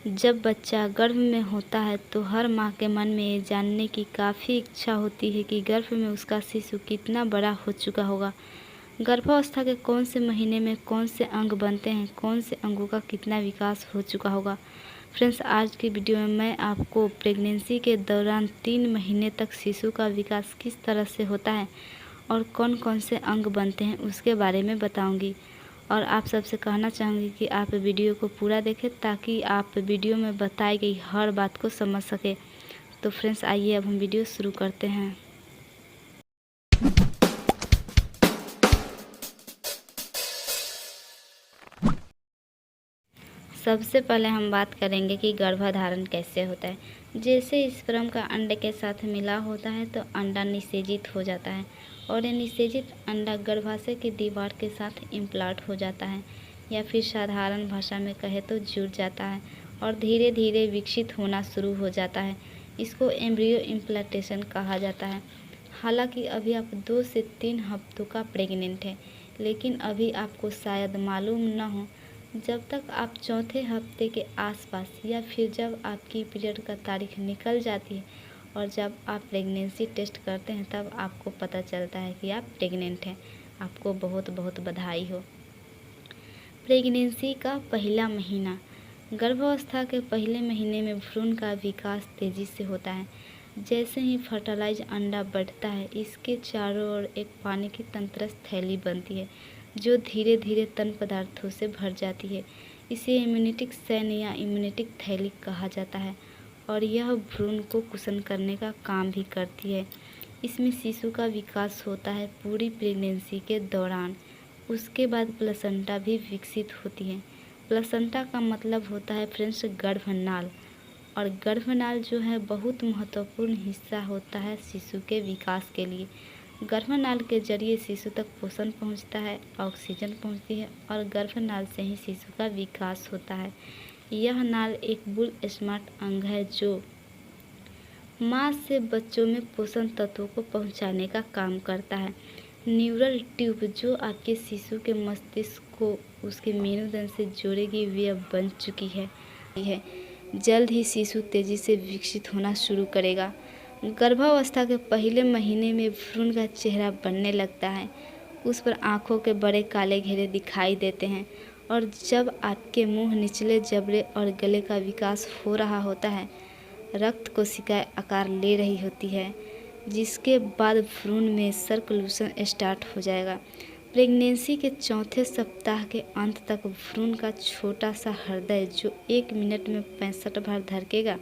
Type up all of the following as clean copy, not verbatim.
जब बच्चा गर्भ में होता है तो हर माँ के मन में ये जानने की काफ़ी इच्छा होती है कि गर्भ में उसका शिशु कितना बड़ा हो चुका होगा। गर्भावस्था के कौन से महीने में कौन से अंग बनते हैं, कौन से अंगों का कितना विकास हो चुका होगा। फ्रेंड्स, आज की वीडियो में मैं आपको प्रेगनेंसी के दौरान 3 महीने तक शिशु का विकास किस तरह से होता है और कौन कौन से अंग बनते हैं उसके बारे में बताऊंगी। और आप सबसे कहना चाहूँगी कि आप वीडियो को पूरा देखें ताकि आप वीडियो में बताई गई हर बात को समझ सकें। तो फ्रेंड्स, आइए अब हम वीडियो शुरू करते हैं। सबसे पहले हम बात करेंगे कि गर्भधारण कैसे होता है। जैसे स्पर्म का अंडे के साथ मिला होता है तो अंडा निषेचित हो जाता है और ये निषेचित अंडा गर्भाशय की दीवार के साथ इम्प्लांट हो जाता है, या फिर साधारण भाषा में कहे तो जुड़ जाता है और धीरे धीरे विकसित होना शुरू हो जाता है। इसको एम्ब्रियो इम्प्लांटेशन कहा जाता है। हालांकि अभी आप 2 से 3 हफ्तों का प्रेग्नेंट है, लेकिन अभी आपको शायद मालूम न हो। जब तक आप चौथे हफ्ते के आसपास या फिर जब आपकी पीरियड का तारीख निकल जाती है और जब आप प्रेगनेंसी टेस्ट करते हैं तब आपको पता चलता है कि आप प्रेग्नेंट हैं। आपको बहुत बहुत बधाई हो। प्रेगनेंसी का पहला महीना। गर्भावस्था के पहले महीने में भ्रूण का विकास तेज़ी से होता है। जैसे ही फर्टिलाइज अंडा बढ़ता है, इसके चारों ओर एक पानी की तंत्रस्थ थैली बनती है जो धीरे धीरे तन पदार्थों से भर जाती है। इसे इम्यूनिटिक सैन या इम्यूनिटिक थैली कहा जाता है और यह भ्रूण को कुशन करने का काम भी करती है। इसमें शिशु का विकास होता है पूरी प्रेगनेंसी के दौरान। उसके बाद प्लेसेंटा भी विकसित होती है। प्लेसेंटा का मतलब होता है फ्रेंड्स गर्भनाल, और गर्भनाल जो है बहुत महत्वपूर्ण हिस्सा होता है शिशु के विकास के लिए। गर्भनाल के जरिए शिशु तक पोषण पहुंचता है, ऑक्सीजन पहुंचती है और गर्भनाल से ही शिशु का विकास होता है। यह नाल एक बुल स्मार्ट अंग है जो माँ से बच्चों में पोषण तत्वों को पहुंचाने का काम करता है। न्यूरल ट्यूब जो आपके शिशु के मस्तिष्क को उसके मेरुदंड से जोड़ेगी वे अब बन चुकी है। जल्द ही शिशु तेजी से विकसित होना शुरू करेगा। गर्भावस्था के पहले महीने में भ्रूण का चेहरा बनने लगता है। उस पर आँखों के बड़े काले घेरे दिखाई देते हैं और जब आपके मुंह, निचले जबड़े और गले का विकास हो रहा होता है, रक्त कोशिकाएं आकार ले रही होती है, जिसके बाद भ्रूण में सर्कुलेशन स्टार्ट हो जाएगा। प्रेगनेंसी के चौथे सप्ताह के अंत तक भ्रूण का छोटा सा हृदय जो 1 मिनट में 65 बार धड़केगा।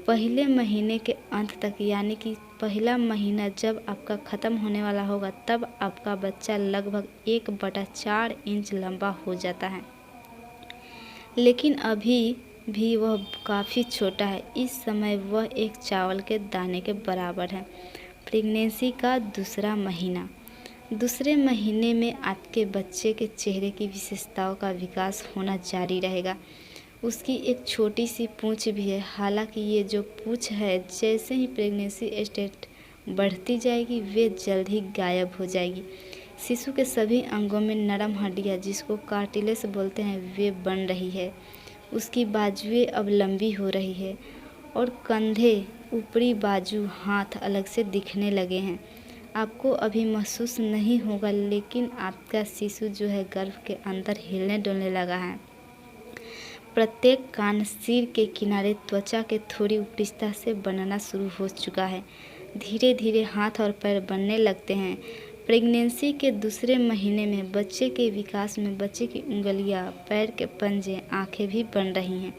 पहले महीने के अंत तक, यानी कि पहला महीना जब आपका ख़त्म होने वाला होगा, तब आपका बच्चा लगभग 1/4 इंच लंबा हो जाता है, लेकिन अभी भी वह काफ़ी छोटा है। इस समय वह एक चावल के दाने के बराबर है। प्रेगनेंसी का दूसरा महीना। दूसरे महीने में आपके बच्चे के चेहरे की विशेषताओं का विकास होना जारी रहेगा। उसकी एक छोटी सी पूँछ भी है। हालांकि ये जो पूँछ है, जैसे ही प्रेगनेंसी स्टेट बढ़ती जाएगी वे जल्द ही गायब हो जाएगी। शिशु के सभी अंगों में नरम हड्डियाँ, जिसको कार्टिलेज बोलते हैं, वे बन रही है। उसकी बाजुएं अब लंबी हो रही है और कंधे, ऊपरी बाजू, हाथ अलग से दिखने लगे हैं। आपको अभी महसूस नहीं होगा, लेकिन आपका शिशु जो है गर्भ के अंदर हिलने डुलने लगा है। प्रत्येक कान, सिर के किनारे त्वचा के थोड़ी उपरिष्ठता से बनना शुरू हो चुका है। धीरे धीरे हाथ और पैर बनने लगते हैं। प्रेगनेंसी के दूसरे महीने में बच्चे के विकास में बच्चे की उंगलियां, पैर के पंजे, आंखें भी बन रही हैं।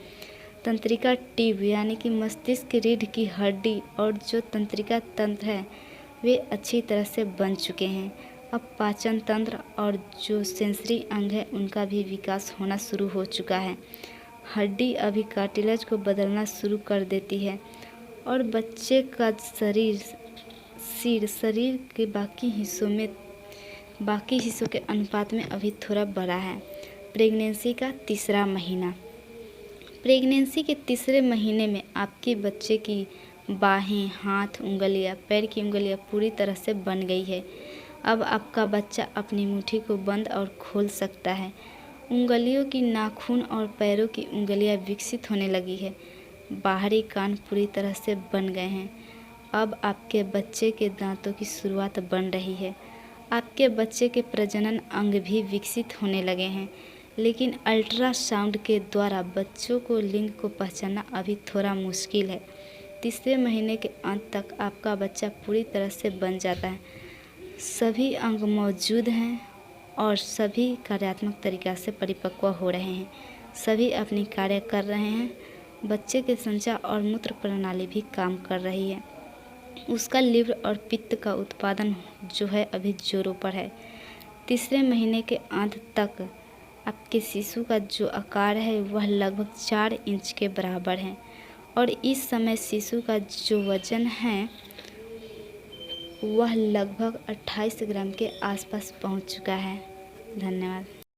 तंत्रिका ट्यूब यानी कि मस्तिष्क रीढ़ की हड्डी और जो तंत्रिका तंत्र है वे अच्छी तरह से बन चुके हैं। अब पाचन तंत्र और जो सेंसरी अंग है उनका भी विकास होना शुरू हो चुका है। हड्डी अभी कार्टिलेज को बदलना शुरू कर देती है और बच्चे का शरीर के बाकी हिस्सों के अनुपात में अभी थोड़ा बड़ा है। प्रेगनेंसी का तीसरा महीना। प्रेगनेंसी के तीसरे महीने में आपके बच्चे की बाहें, हाथ, उंगलियां, पैर की उंगलियां पूरी तरह से बन गई है। अब आपका बच्चा अपनी मुट्ठी को बंद और खोल सकता है उंगलियों की नाखून और पैरों की उंगलियां विकसित होने लगी है। बाहरी कान पूरी तरह से बन गए हैं। अब आपके बच्चे के दांतों की शुरुआत बन रही है। आपके बच्चे के प्रजनन अंग भी विकसित होने लगे हैं, लेकिन अल्ट्रासाउंड के द्वारा बच्चों को लिंग को पहचानना अभी थोड़ा मुश्किल है। तीसरे महीने के अंत तक आपका बच्चा पूरी तरह से बन जाता है। सभी अंग मौजूद हैं और सभी कार्यात्मक तरीक़ा से परिपक्व हो रहे हैं। सभी अपनी कार्य कर रहे हैं। बच्चे के संचार और मूत्र प्रणाली भी काम कर रही है। उसका लिवर और पित्त का उत्पादन जो है अभी जोरों पर है। तीसरे महीने के अंत तक आपके शिशु का जो आकार है वह लगभग 4 इंच के बराबर है और इस समय शिशु का जो वज़न है वह लगभग 28 ग्राम के आसपास पहुंच चुका है। धन्यवाद।